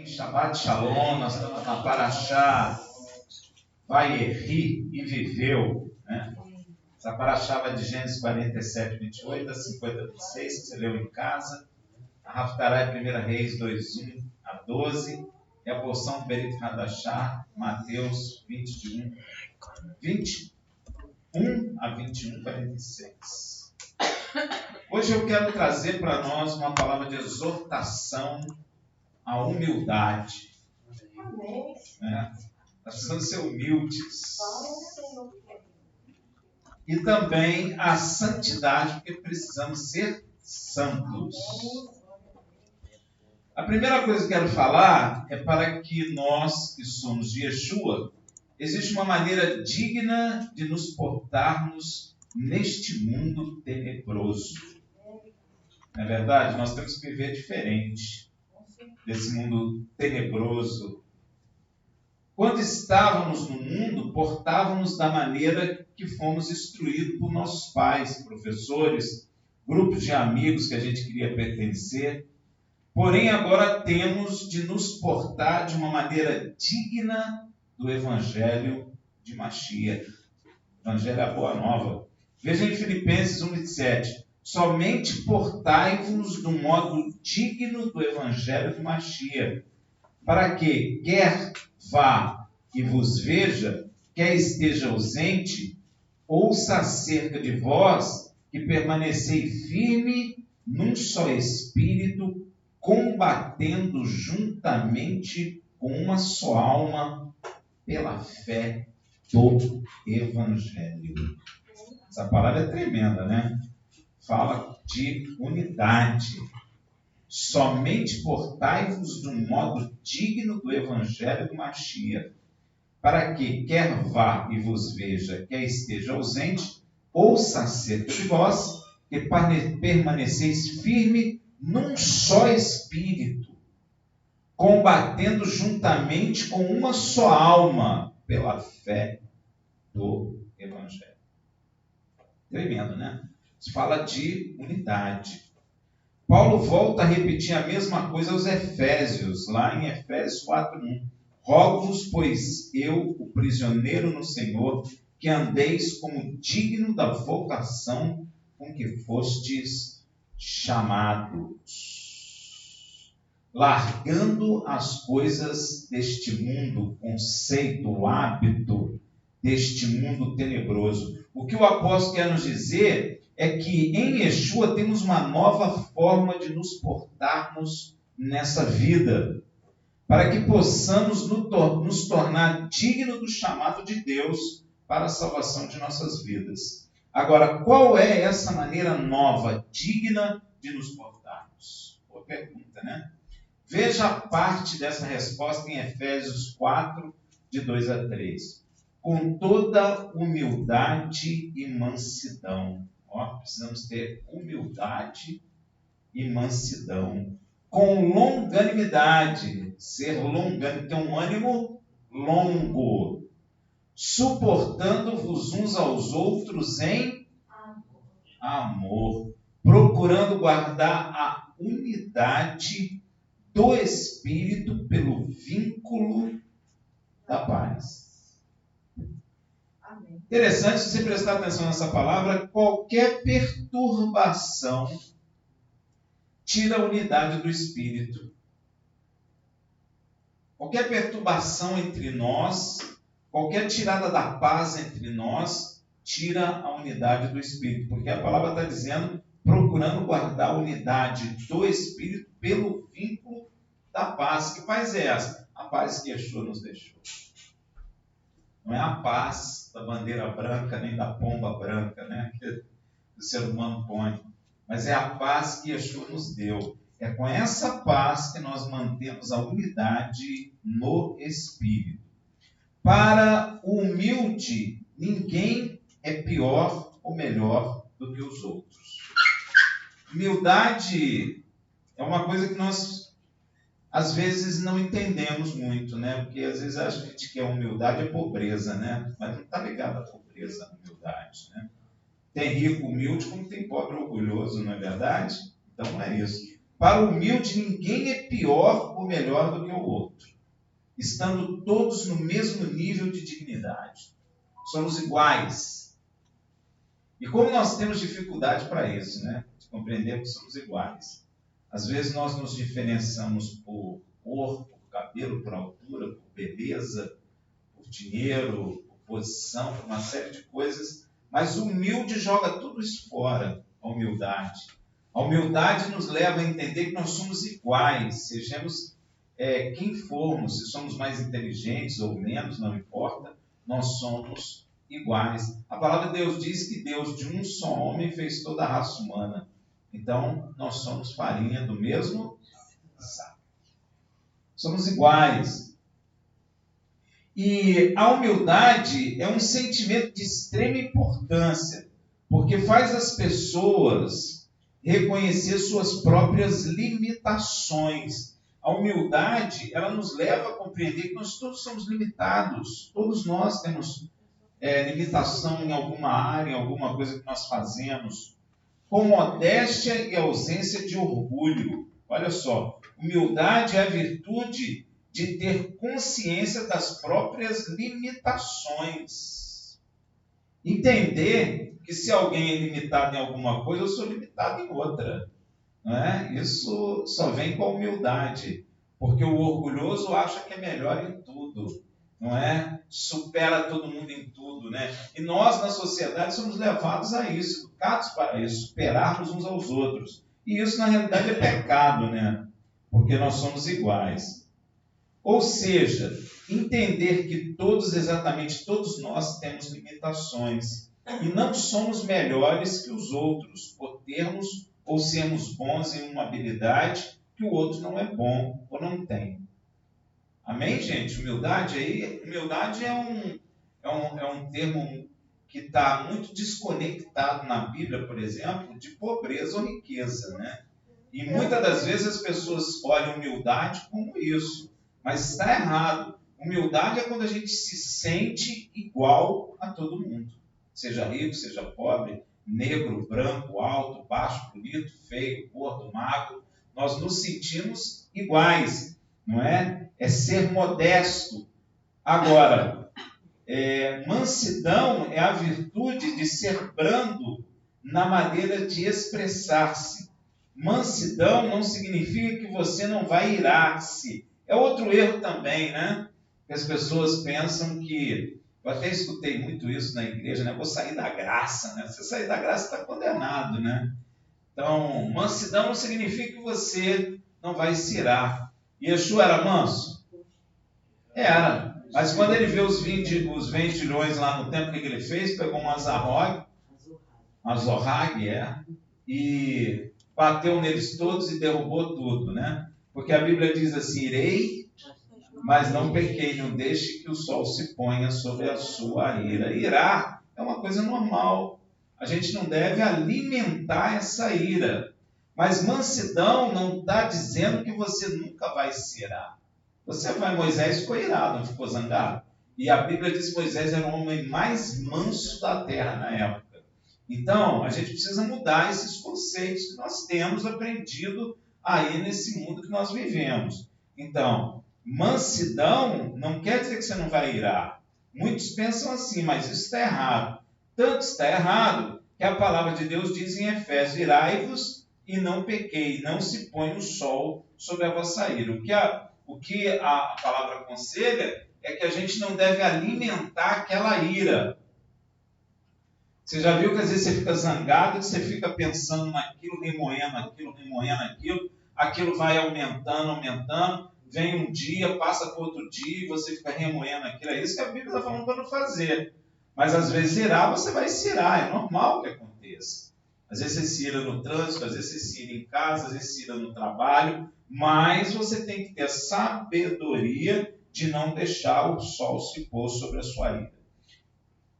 Shabbat Shalom, nós estamos na Parashá Vayeri e viveu, né? Essa Parashá vai de Gênesis 47, 28 a 50, 26, que você leu em casa. A Haftará é 1 Reis 2, 1 a 12, e a porção Berit Hadashá, Mateus 21 a 21, 46. Hoje eu quero trazer para nós uma palavra de exortação à humildade. Amém. Nós precisamos ser humildes. E também a santidade, porque precisamos ser santos. A primeira coisa que quero falar é para que nós, que somos de Yeshua, existe uma maneira digna de nos portarmos neste mundo tenebroso. Não é verdade? Nós temos que viver diferente desse mundo tenebroso. Quando estávamos no mundo, portávamos da maneira que fomos instruídos por nossos pais, professores, grupos de amigos que a gente queria pertencer. Porém, agora temos de nos portar de uma maneira digna do Evangelho de Mashiach. Evangelho é a boa nova. Veja em Filipenses 1:7. Somente portai-vos do modo digno do Evangelho de Mashiach, para que, quer vá e vos veja, quer esteja ausente, ouça acerca de vós que permanecei firme num só espírito, combatendo juntamente com uma só alma pela fé do Evangelho. Essa palavra é tremenda, né? Fala de unidade. Somente portai-vos do modo digno do Evangelho do Mashiach, para que, quer vá e vos veja, quer esteja ausente, ouça acerca de vós que permaneceis firme num só espírito, combatendo juntamente com uma só alma pela fé do Evangelho. Tremendo, né? Se fala de unidade. Paulo volta a repetir a mesma coisa aos Efésios, lá em Efésios 4:1. Rogo-vos, pois eu, o prisioneiro no Senhor, que andeis como digno da vocação com que fostes chamados, largando as coisas deste mundo, o conceito, o hábito deste mundo tenebroso. O que o apóstolo quer nos dizer é que em Yeshua temos uma nova forma de nos portarmos nessa vida, para que possamos nos tornar dignos do chamado de Deus para a salvação de nossas vidas. Agora, qual é essa maneira nova, digna de nos portarmos? Boa pergunta, né? Veja a parte dessa resposta em Efésios 4, de 2 a 3. Com toda humildade e mansidão. Precisamos ter humildade e mansidão. Com longanimidade, ser longânimo, ter um ânimo longo, suportando-vos uns aos outros em amor, procurando guardar a unidade do Espírito pelo vínculo da paz. Interessante, se você prestar atenção nessa palavra, qualquer perturbação tira a unidade do Espírito. Qualquer perturbação entre nós, qualquer tirada da paz entre nós, tira a unidade do Espírito. Porque a palavra está dizendo, procurando guardar a unidade do Espírito pelo vínculo da paz. Que paz é essa? A paz que Yeshua nos deixou. Não é a paz da bandeira branca, nem da pomba branca, né, que o ser humano põe. Mas é a paz que Yeshua nos deu. É com essa paz que nós mantemos a unidade no Espírito. Para o humilde, ninguém é pior ou melhor do que os outros. Humildade é uma coisa que nós às vezes não entendemos muito, né? Porque às vezes a gente quer humildade é pobreza, né? Mas não está ligado à pobreza, à humildade, né? Tem rico humilde como tem pobre orgulhoso, não é verdade? Então não é isso. Para o humilde, ninguém é pior ou melhor do que o outro, estando todos no mesmo nível de dignidade. Somos iguais. E como nós temos dificuldade para isso, né? De compreender que somos iguais. Às vezes nós nos diferenciamos por cor, por cabelo, por altura, por beleza, por dinheiro, por posição, por uma série de coisas. Mas o humilde joga tudo isso fora, a humildade. A humildade nos leva a entender que nós somos iguais, sejamos quem formos, se somos mais inteligentes ou menos, não importa, nós somos iguais. A palavra de Deus diz que Deus de um só homem fez toda a raça humana. Então, nós somos farinha do mesmo saco. Somos iguais. E a humildade é um sentimento de extrema importância, porque faz as pessoas reconhecer suas próprias limitações. A humildade, ela nos leva a compreender que nós todos somos limitados. Todos nós temos limitação em alguma área, em alguma coisa que nós fazemos. Com modéstia e ausência de orgulho. Olha só, humildade é a virtude de ter consciência das próprias limitações. Entender que se alguém é limitado em alguma coisa, eu sou limitado em outra. Não é? Isso só vem com a humildade, porque o orgulhoso acha que é melhor em tudo, não é? Supera todo mundo em tudo, né? E nós, na sociedade, somos levados a isso, educados para isso, superarmos uns aos outros. E isso, na realidade, é pecado, né? Porque nós somos iguais. Ou seja, entender que exatamente todos nós temos limitações e não somos melhores que os outros por termos ou sermos bons em uma habilidade que o outro não é bom ou não tem. Amém, gente? Humildade é um termo que está muito desconectado na Bíblia, por exemplo, de pobreza ou riqueza, né? E muitas das vezes as pessoas olham humildade como isso, mas está errado. Humildade é quando a gente se sente igual a todo mundo, seja rico, seja pobre, negro, branco, alto, baixo, bonito, feio, gordo, magro. Nós nos sentimos iguais, não é? É ser modesto. Agora, mansidão é a virtude de ser brando na maneira de expressar-se. Mansidão não significa que você não vai irar-se. É outro erro também, né? Que as pessoas pensam que... Eu até escutei muito isso na igreja, né? Vou sair da graça, né? Se sair da graça, está condenado, né? Então, mansidão não significa que você não vai se irar. Yeshua era manso? Era. Mas quando ele vê os vendilhões lá no templo, o que ele fez? Pegou uma Zorrag, e bateu neles todos e derrubou tudo, né? Porque a Bíblia diz assim, irei, mas não pequei, não deixe que o sol se ponha sobre a sua ira. Irar é uma coisa normal. A gente não deve alimentar essa ira. Mas mansidão não está dizendo que você nunca vai se irar. Moisés ficou irado, não ficou zangado? E a Bíblia diz que Moisés era o homem mais manso da terra na época. Então, a gente precisa mudar esses conceitos que nós temos aprendido aí nesse mundo que nós vivemos. Então, mansidão não quer dizer que você não vai irar. Muitos pensam assim, mas isso está errado. Tanto está errado que a palavra de Deus diz em Efésios, irai-vos e não pequei, não se põe o sol sobre a vossa ira. O que a palavra aconselha é que a gente não deve alimentar aquela ira. Você já viu que às vezes você fica zangado, que você fica pensando naquilo, remoendo aquilo, aquilo vai aumentando, vem um dia, passa para outro dia, e você fica remoendo aquilo. É isso que a Bíblia está falando para não fazer. Mas às vezes irar, você vai se irar, é normal que aconteça. Às vezes você se ira no trânsito, às vezes você se ira em casa, às vezes se ira no trabalho, mas você tem que ter a sabedoria de não deixar o sol se pôr sobre a sua ira.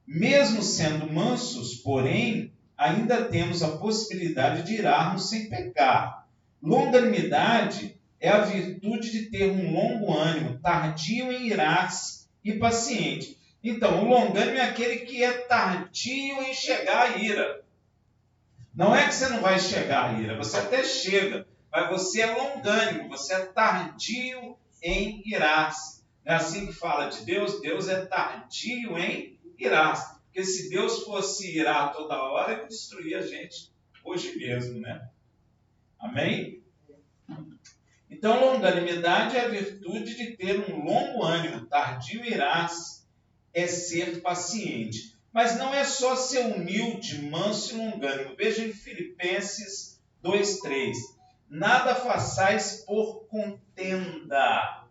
Mesmo sendo mansos, porém, ainda temos a possibilidade de irarmos sem pecar. Longanimidade é a virtude de ter um longo ânimo, tardio em irar-se e paciente. Então, o longânimo é aquele que é tardio em chegar à ira. Não é que você não vai chegar à ira, você até chega, mas você é longânimo, você é tardio em irar-se. Não é assim que fala de Deus? Deus é tardio em irar-se. Porque se Deus fosse irar toda hora, ele destruía a gente hoje mesmo, né? Amém? Então, longanimidade é a virtude de ter um longo ânimo. Tardio irar-se é ser paciente. Mas não é só ser humilde, manso e longânimo. Veja em Filipenses 2:3. Nada façais por contenda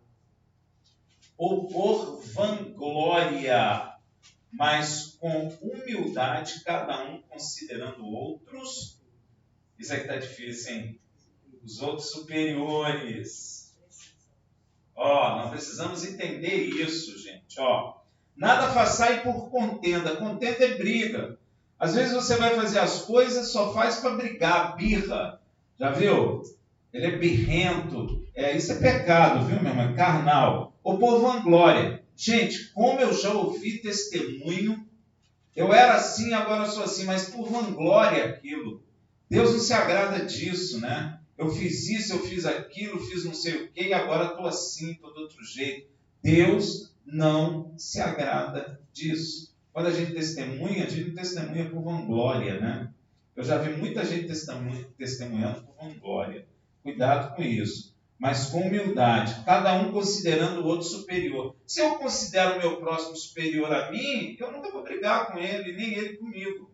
ou por vanglória, mas com humildade, cada um considerando outros. Isso aqui está difícil, hein? Os outros superiores. Nós precisamos entender isso, gente. Nada façai por contenda. Contenda é briga. Às vezes você vai fazer as coisas, só faz para brigar, birra. Já viu? Ele é birrento. Isso é pecado, viu, meu irmão? É carnal. Ou por vanglória. Gente, como eu já ouvi testemunho, eu era assim, agora sou assim, mas por vanglória aquilo. Deus não se agrada disso, né? Eu fiz isso, eu fiz aquilo, fiz não sei o quê, e agora estou assim, estou de outro jeito. Deus não se agrada disso. Quando a gente não testemunha por vanglória, né? Eu já vi muita gente testemunhando por vanglória. Cuidado com isso. Mas com humildade, cada um considerando o outro superior. Se eu considero o meu próximo superior a mim, eu nunca vou brigar com ele, nem ele comigo.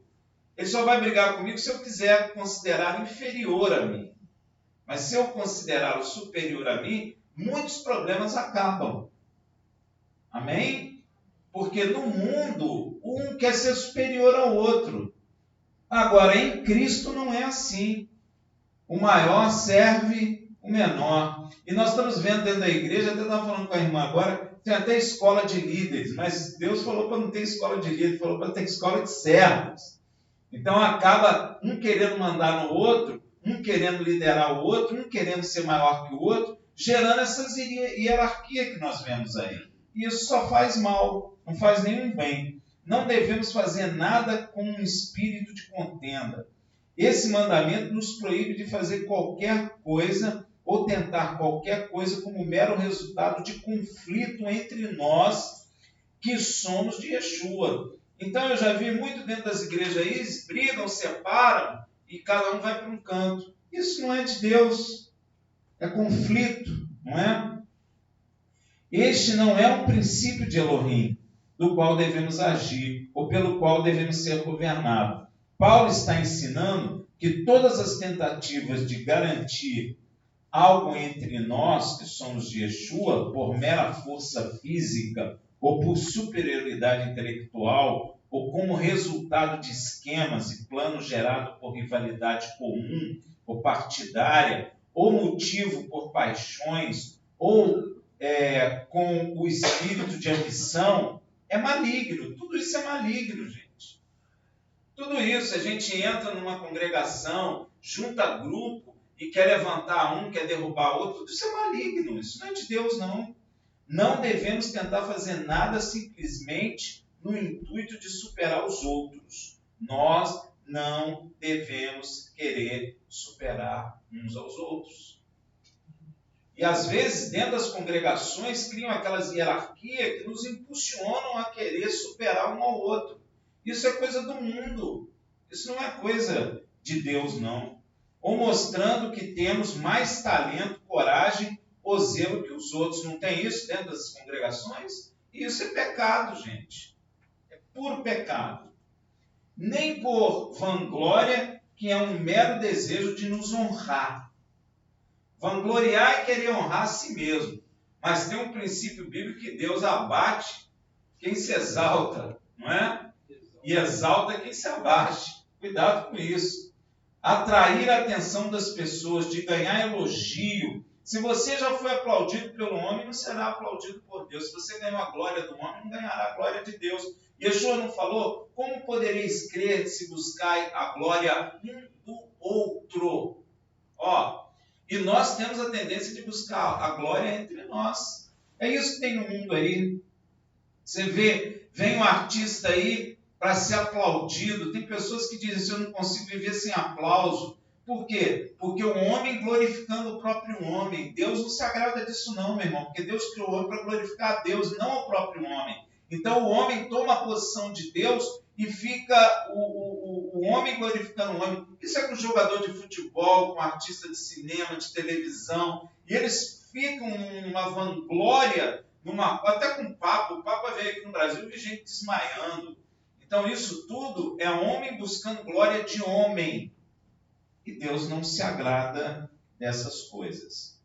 Ele só vai brigar comigo se eu quiser considerar inferior a mim. Mas se eu considerar o superior a mim, muitos problemas acabam. Amém? Porque no mundo, um quer ser superior ao outro. Agora, em Cristo não é assim. O maior serve o menor. E nós estamos vendo dentro da igreja, até estava falando com a irmã agora, tem até escola de líderes, mas Deus falou para não ter escola de líderes, falou para ter escola de servos. Então acaba um querendo mandar no outro, um querendo liderar o outro, um querendo ser maior que o outro, gerando essas hierarquias que nós vemos aí. E isso só faz mal, não faz nenhum bem. Não devemos fazer nada com um espírito de contenda. Esse mandamento nos proíbe de fazer qualquer coisa ou tentar qualquer coisa como mero resultado de conflito entre nós que somos de Yeshua. Então eu já vi muito dentro das igrejas aí, eles brigam, separam e cada um vai para um canto. Isso não é de Deus, é conflito, não é? Este não é um princípio de Elohim, do qual devemos agir, ou pelo qual devemos ser governados. Paulo está ensinando que todas as tentativas de garantir algo entre nós, que somos de Yeshua, por mera força física, ou por superioridade intelectual, ou como resultado de esquemas e planos gerados por rivalidade comum ou partidária, ou motivo por paixões, ou com o espírito de ambição, é maligno. Tudo isso é maligno, gente. Tudo isso, a gente entra numa congregação, junta grupo e quer levantar um, quer derrubar outro, tudo isso é maligno, isso não é de Deus, não. Não devemos tentar fazer nada simplesmente no intuito de superar os outros. Nós não devemos querer superar uns aos outros. E às vezes, dentro das congregações, criam aquelas hierarquias que nos impulsionam a querer superar um ao outro. Isso é coisa do mundo. Isso não é coisa de Deus, não. Ou mostrando que temos mais talento, coragem ou zelo que os outros. Não tem isso dentro das congregações? Isso é pecado, gente. É puro pecado. Nem por vanglória, que é um mero desejo de nos honrar. Vangloriar é querer honrar a si mesmo. Mas tem um princípio bíblico que Deus abate quem se exalta, não é? E exalta quem se abaixe. Cuidado com isso. Atrair a atenção das pessoas, de ganhar elogio. Se você já foi aplaudido pelo homem, não será aplaudido por Deus. Se você ganhou a glória do homem, não ganhará a glória de Deus. Yeshua não falou? Como podereis crer se buscai a glória um do outro? E nós temos a tendência de buscar a glória entre nós. É isso que tem no mundo aí. Você vê, vem um artista aí para ser aplaudido. Tem pessoas que dizem assim, eu não consigo viver sem aplauso. Por quê? Porque o homem glorificando o próprio homem. Deus não se agrada disso não, meu irmão, porque Deus criou o homem para glorificar a Deus, não o próprio homem. Então o homem toma a posição de Deus e fica o homem glorificando o homem. Isso é com jogador de futebol, com artista de cinema, de televisão, e eles ficam numa vanglória, até com o Papa veio aqui no Brasil e gente desmaiando. Então isso tudo é homem buscando glória de homem. E Deus não se agrada dessas coisas.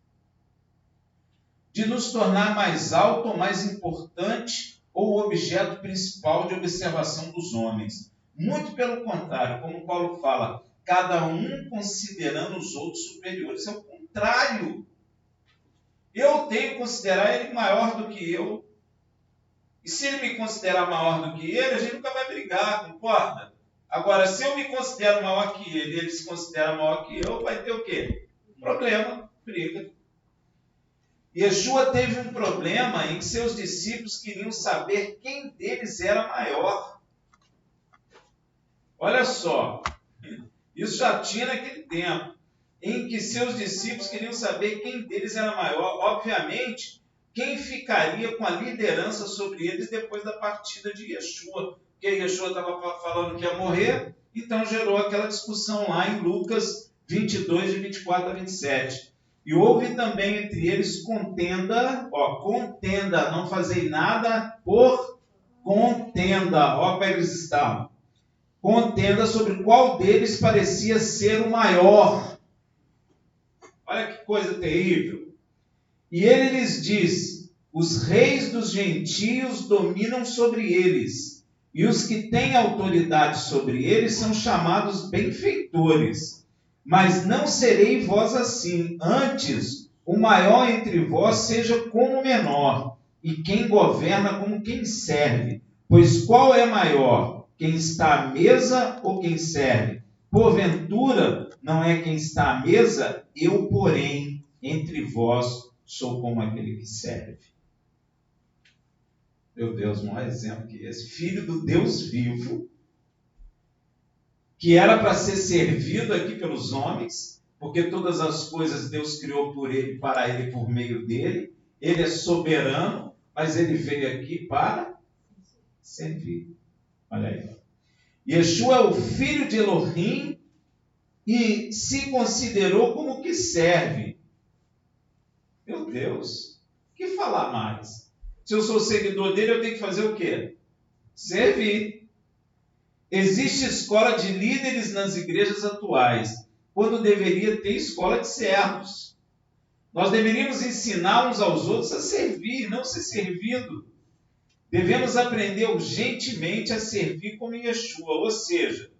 De nos tornar mais alto ou mais importante ou o objeto principal de observação dos homens. Muito pelo contrário, como Paulo fala, cada um considerando os outros superiores. É o contrário. Eu tenho que considerar ele maior do que eu. E se ele me considerar maior do que ele, a gente nunca vai brigar, concorda? Agora, se eu me considero maior que ele e ele se considera maior que eu, vai ter o quê? Problema, briga. Yeshua teve um problema em que seus discípulos queriam saber quem deles era maior. Olha só, isso já tinha naquele tempo, em que seus discípulos queriam saber quem deles era maior. Obviamente, quem ficaria com a liderança sobre eles depois da partida de Yeshua. Porque Yeshua estava falando que ia morrer, então gerou aquela discussão lá em Lucas 22, de 24 a 27. E houve também entre eles contenda, contenda, não fazei nada por contenda, para eles estavam. Contenda sobre qual deles parecia ser o maior. Olha que coisa terrível. E ele lhes disse: os reis dos gentios dominam sobre eles, e os que têm autoridade sobre eles são chamados benfeitores. Mas não serei vós assim, antes o maior entre vós seja como o menor, e quem governa como quem serve. Pois qual é maior, quem está à mesa ou quem serve? Porventura, não é quem está à mesa? Eu, porém, entre vós sou como aquele que serve. Meu Deus, um maior exemplo que esse. Filho do Deus vivo, que era para ser servido aqui pelos homens, porque todas as coisas Deus criou por ele, para ele, por meio dele. Ele é soberano, mas ele veio aqui para servir. Olha aí. Yeshua é o filho de Elohim e se considerou como que serve. Meu Deus, o que falar mais? Se eu sou seguidor dele, eu tenho que fazer o quê? Servir. Existe escola de líderes nas igrejas atuais, quando deveria ter escola de servos. Nós deveríamos ensinar uns aos outros a servir, não ser servido. Devemos aprender urgentemente a servir como Yeshua, ou seja,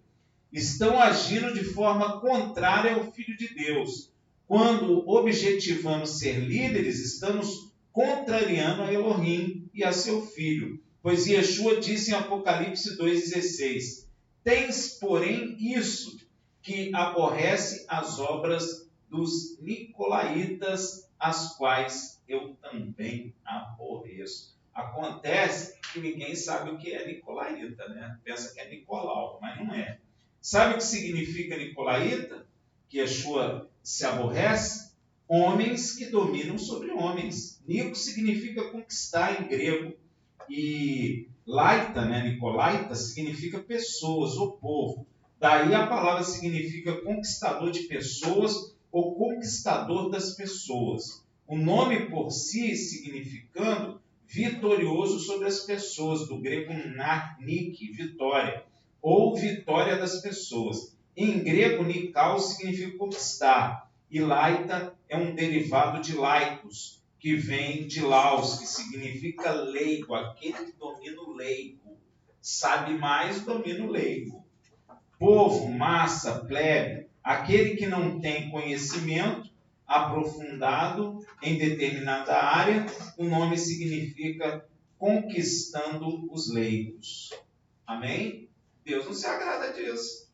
estão agindo de forma contrária ao Filho de Deus. Quando objetivamos ser líderes, estamos contrariando a Elohim e a seu Filho. Pois Yeshua disse em Apocalipse 2,16: tens, porém, isso, que aborrece as obras dos nicolaítas, as quais eu também aborreço. Acontece que ninguém sabe o que é nicolaíta, né? Pensa que é Nicolau, mas não é. Sabe o que significa nicolaíta? Que Yeshua se aborrece? Homens que dominam sobre homens. Nico significa conquistar em grego. E laita, Nicolaita, significa pessoas ou povo. Daí a palavra significa conquistador de pessoas ou conquistador das pessoas. O nome por si significando vitorioso sobre as pessoas, do grego nik, vitória, ou vitória das pessoas. Em grego, nikal significa conquistar, e laita é um derivado de laicos, que vem de laos, que significa leigo, aquele que domina o leigo. Sabe mais, domina o leigo. Povo, massa, plebe, aquele que não tem conhecimento aprofundado em determinada área, o nome significa conquistando os leigos. Amém? Deus não se agrada disso.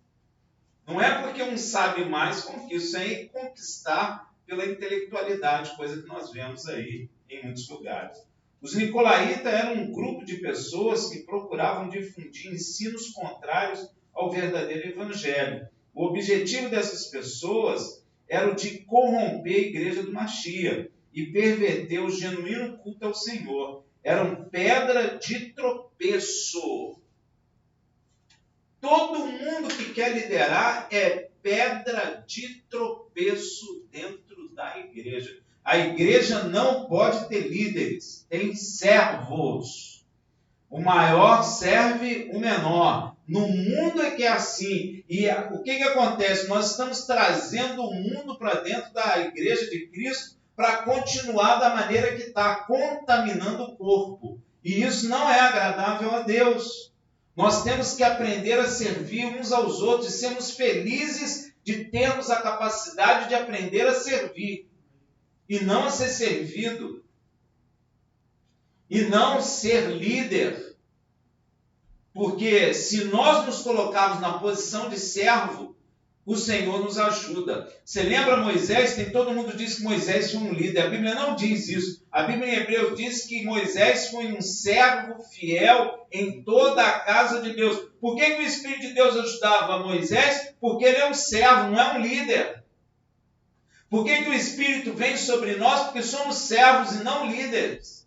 Não é porque um sabe mais conquista, é conquistar pela intelectualidade, coisa que nós vemos aí em muitos lugares. Os nicolaítas eram um grupo de pessoas que procuravam difundir ensinos contrários ao verdadeiro evangelho. O objetivo dessas pessoas era o de corromper a igreja do Mashiach e perverter o genuíno culto ao Senhor. Eram pedra de tropeço. Todo mundo que quer liderar é pedra de tropeço dentro da igreja. A igreja não pode ter líderes, tem servos. O maior serve o menor. No mundo é que é assim. E o que acontece? Nós estamos trazendo o mundo para dentro da igreja de Cristo para continuar da maneira que está, contaminando o corpo. E isso não é agradável a Deus. Nós temos que aprender a servir uns aos outros e sermos felizes de termos a capacidade de aprender a servir. E não a ser servido. E não ser líder. Porque se nós nos colocarmos na posição de servo, o Senhor nos ajuda. Você lembra Moisés? Todo mundo diz que Moisés foi um líder. A Bíblia não diz isso. A Bíblia em Hebreu diz que Moisés foi um servo fiel em toda a casa de Deus. Por que o Espírito de Deus ajudava Moisés? Porque ele é um servo, não é um líder. Por que o Espírito vem sobre nós? Porque somos servos e não líderes.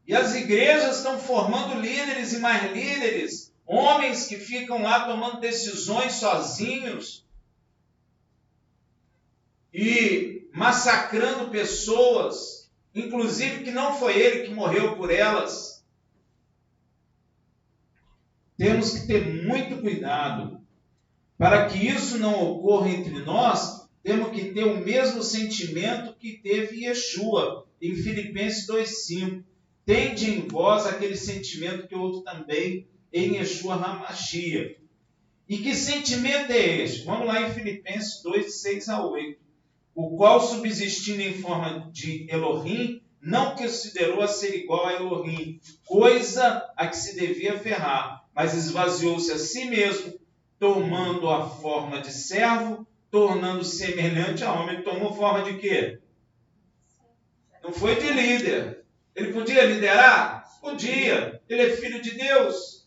E as igrejas estão formando líderes e mais líderes. Homens que ficam lá tomando decisões sozinhos e massacrando pessoas, inclusive que não foi ele que morreu por elas. Temos que ter muito cuidado. Para que isso não ocorra entre nós, temos que ter o mesmo sentimento que teve Yeshua, em Filipenses 2,5. Tende em vós aquele sentimento que houve também em Yeshua HaMashiach. E que sentimento é este? Vamos lá em Filipenses 2, 6 a 8. O qual, subsistindo em forma de Elohim, não considerou a ser igual a Elohim, coisa a que se devia aferrar, mas esvaziou-se a si mesmo, tomando a forma de servo, tornando-se semelhante a homem. Tomou forma de quê? Não foi de líder. Ele podia liderar? Podia. Ele é filho de Deus.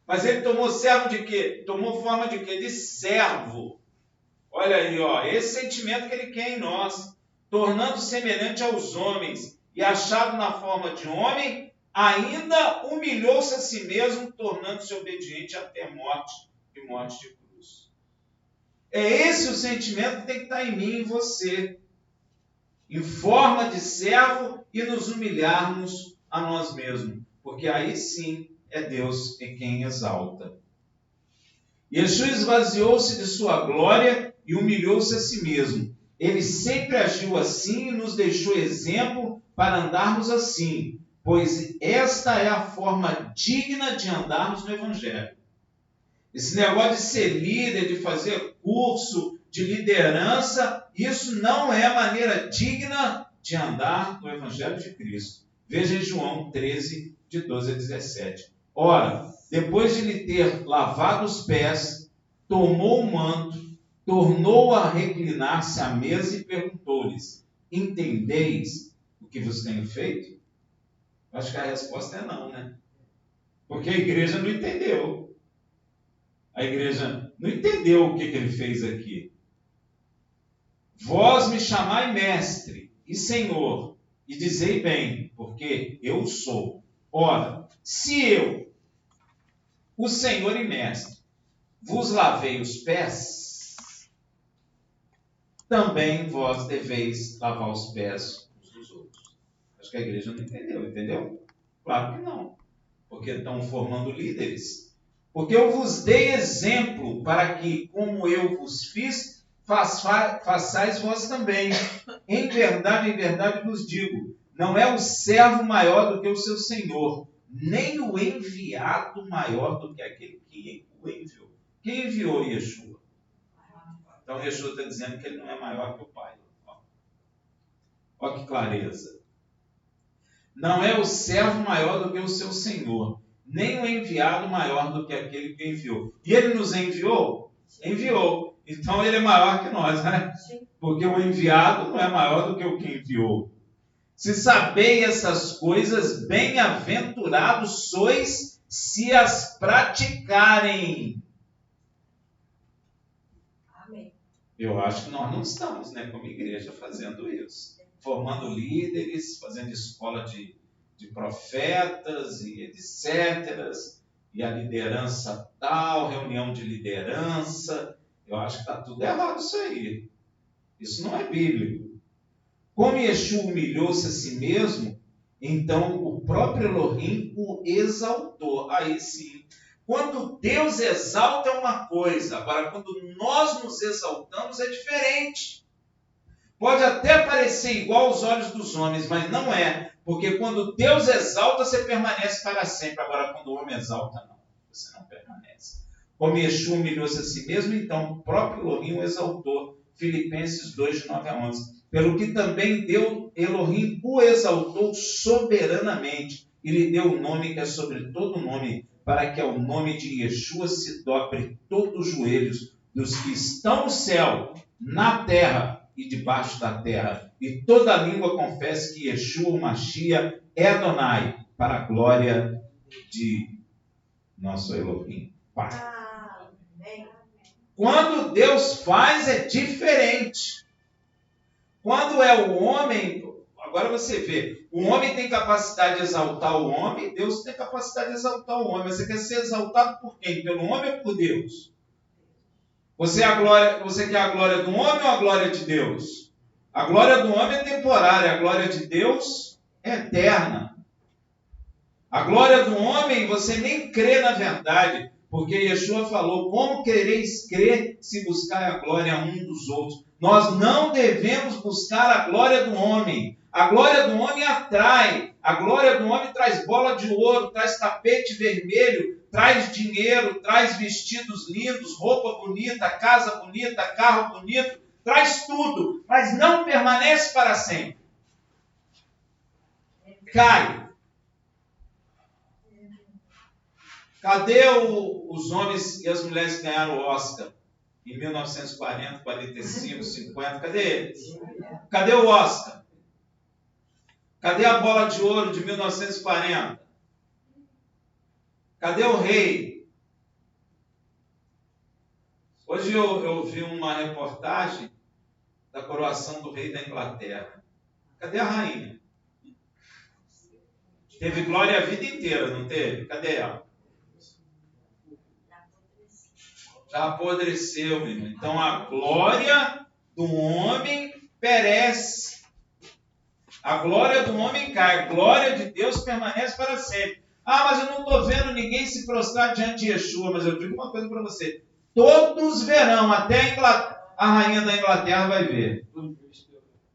Mas ele tomou servo de quê? Tomou forma de quê? De servo. Olha aí, ó, esse sentimento que ele quer em nós. Tornando semelhante aos homens e achado na forma de homem, ainda humilhou-se a si mesmo, tornando-se obediente até a morte e morte de cruz. É esse o sentimento que tem que estar em mim e em você. Em forma de servo e nos humilharmos a nós mesmos. Porque aí sim é Deus quem exalta. Yeshua esvaziou-se de sua glória e humilhou-se a si mesmo. Ele sempre agiu assim e nos deixou exemplo para andarmos assim, pois esta é a forma digna de andarmos no Evangelho. Esse negócio de ser líder, de fazer curso, de liderança, isso não é maneira digna de andar no Evangelho de Cristo. Veja em João 13, de 12 a 17. Ora, depois de lhe ter lavado os pés, tomou o manto, tornou a reclinar-se à mesa e perguntou-lhes: entendeis o que vos tenho feito? Acho que a resposta é não, né? Porque a igreja não entendeu. A igreja não entendeu o que ele fez aqui. Vós me chamai mestre e senhor, e dizei bem, porque eu sou. Ora, se eu, o senhor e mestre, vos lavei os pés, também vós deveis lavar os pés uns dos outros. Acho que a igreja não entendeu, entendeu? Claro que não, porque estão formando líderes. Porque eu vos dei exemplo para que, como eu vos fiz, façais vós também. Em verdade vos digo, não é o servo maior do que o seu senhor, nem o enviado maior do que aquele que o enviou. Quem enviou Yeshua? Então Yeshua está dizendo que ele não é maior que o Pai. Olha que clareza. Não é o servo maior do que o seu senhor, nem o enviado maior do que aquele que enviou. E ele nos enviou? Enviou. Então ele é maior que nós, né? Sim. Porque o enviado não é maior do que o que enviou. Se sabeis essas coisas, bem-aventurados sois se as praticarem. Amém. Eu acho que nós não estamos, como igreja, fazendo isso. Formando líderes, fazendo escola de profetas e etc. E a liderança tal, reunião de liderança. Eu acho que está tudo errado isso aí. Isso não é bíblico. Como Yeshua humilhou-se a si mesmo, então o próprio Elohim o exaltou. Aí sim. Quando Deus exalta é uma coisa, agora quando nós nos exaltamos é diferente. Pode até parecer igual aos olhos dos homens, mas não é. Porque quando Deus exalta, você permanece para sempre. Agora, quando o homem exalta, não. Você não permanece. Como Yeshua humilhou-se a si mesmo, então o próprio Elohim o exaltou. Filipenses 2, de 9 a 11. Pelo que também Elohim o exaltou soberanamente e lhe deu o nome que é sobre todo nome, para que ao nome de Yeshua se dobre todos os joelhos dos que estão no céu, na terra e debaixo da terra, e toda língua confesse que Yeshua, o Mashiach, é Adonai, para a glória de nosso Elohim Pai. Quando Deus faz, é diferente. Quando é o homem, agora você vê, o homem tem capacidade de exaltar o homem, Deus tem capacidade de exaltar o homem. Você quer ser exaltado por quem? Pelo homem ou por Deus? Você quer a glória do homem ou a glória de Deus? A glória do homem é temporária, a glória de Deus é eterna. A glória do homem, você nem crê na verdade, porque Yeshua falou, como quereis crer se buscar a glória um dos outros? Nós não devemos buscar a glória do homem. A glória do homem atrai. A glória do homem traz bola de ouro, traz tapete vermelho, traz dinheiro, traz vestidos lindos, roupa bonita, casa bonita, carro bonito, traz tudo, mas não permanece para sempre. Cai. Cadê os homens e as mulheres que ganharam o Oscar em 1940, 45, 50? Cadê eles? Cadê o Oscar? Cadê a bola de ouro de 1940? Cadê o rei? Hoje eu vi uma reportagem da coroação do rei da Inglaterra. Cadê a rainha? Teve glória a vida inteira, não teve? Cadê ela? Já apodreceu, meu irmão. Então a glória do homem perece. A glória do homem cai. A glória de Deus permanece para sempre. Ah, mas eu não estou vendo ninguém se prostrar diante de Yeshua. Mas eu digo uma coisa para você. Todos verão, até a rainha da Inglaterra vai ver.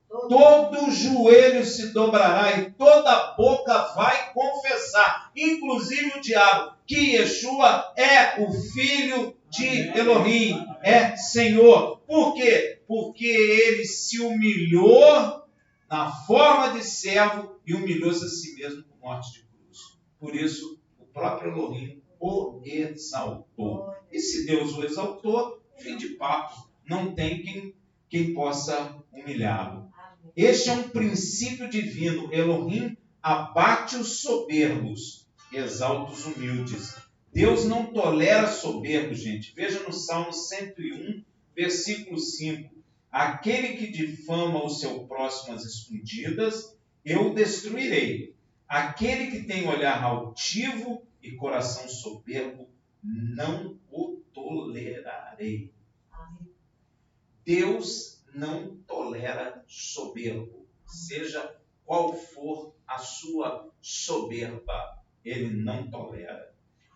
Todo joelho se dobrará e toda boca vai confessar, inclusive o diabo, que Yeshua é o filho de Elohim, é Senhor. Por quê? Porque ele se humilhou na forma de servo e humilhou-se a si mesmo por morte de cruz. Por isso, o próprio Elohim o exaltou. E se Deus o exaltou, fim de papo. Não tem quem possa humilhá-lo. Este é um princípio divino. Elohim abate os soberbos, exalta os humildes. Deus não tolera soberbos, gente. Veja no Salmo 101, versículo 5. Aquele que difama o seu próximo às escondidas, eu destruirei. Aquele que tem olhar altivo e coração soberbo, não o tolerarei. Deus não tolera soberbo, seja qual for a sua soberba, ele não tolera.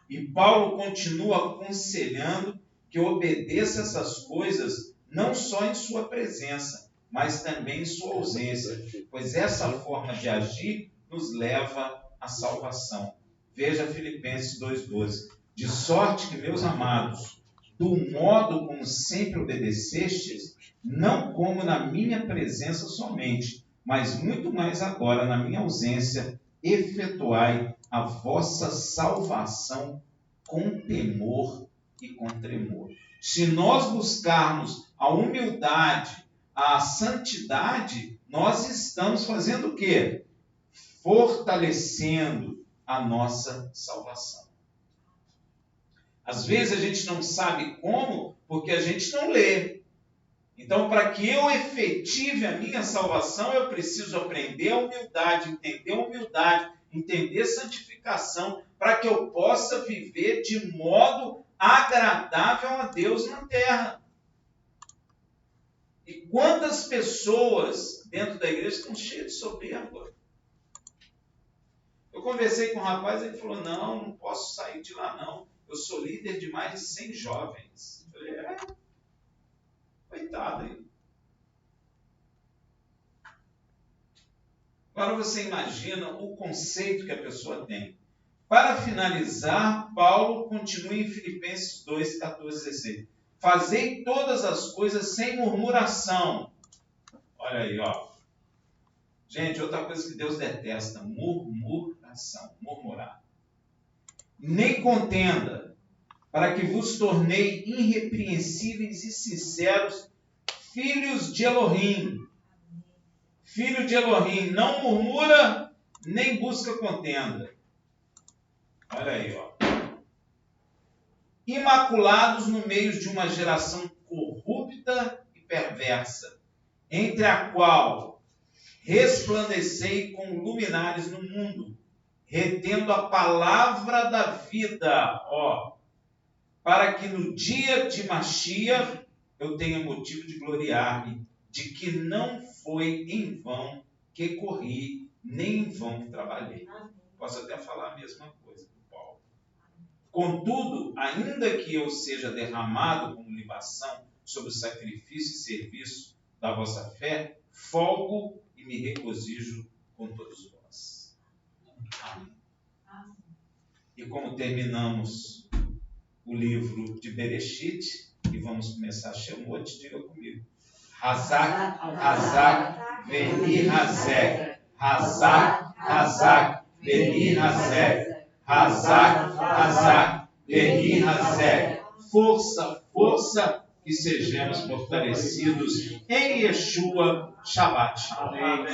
E Paulo continua aconselhando que obedeça essas coisas não só em sua presença, mas também em sua ausência, pois essa forma de agir nos leva à salvação. Veja Filipenses 2,12. De sorte que, meus amados, do modo como sempre obedecestes, não como na minha presença somente, mas muito mais agora na minha ausência, efetuai a vossa salvação com temor e com tremor. Se nós buscarmos a humildade, a santidade, nós estamos fazendo o quê? Fortalecendo a nossa salvação. Às vezes a gente não sabe como, porque a gente não lê. Então, para que eu efetive a minha salvação, eu preciso aprender a humildade, entender santificação, para que eu possa viver de modo agradável a Deus na terra. E quantas pessoas dentro da igreja estão cheias de soberba? Eu conversei com um rapaz, ele falou, não posso sair de lá não, eu sou líder de mais de 100 jovens. Eu falei, coitado, hein? Agora você imagina o conceito que a pessoa tem. Para finalizar, Paulo continua em Filipenses 2, 14, 16. Fazei todas as coisas sem murmuração. Olha aí, ó. Gente, outra coisa que Deus detesta, murmuração, murmurar. Nem contenda, para que vos tornei irrepreensíveis e sinceros, filhos de Elohim. Filho de Elohim, não murmura, nem busca contenda. Olha aí, ó. Imaculados no meio de uma geração corrupta e perversa, entre a qual resplandecei como luminares no mundo, retendo a palavra da vida, ó, para que no dia de Mashiach eu tenha motivo de gloriar-me, de que não foi em vão que corri, nem em vão que trabalhei. Posso até falar a mesma coisa do Paulo. Contudo, ainda que eu seja derramado como libação sobre o sacrifício e serviço da vossa fé, folgo e me regozijo com todos vós. Amém. E como terminamos o livro de Bereshit, e vamos começar Shemot, diga comigo. Hazak, Hazak, Veni Hazek. Hazak, Hazak, Veni Hazek. Hazak, Hazak, Veni Hazek. Força, força, que sejamos fortalecidos em Yeshua Shabbat. Amém.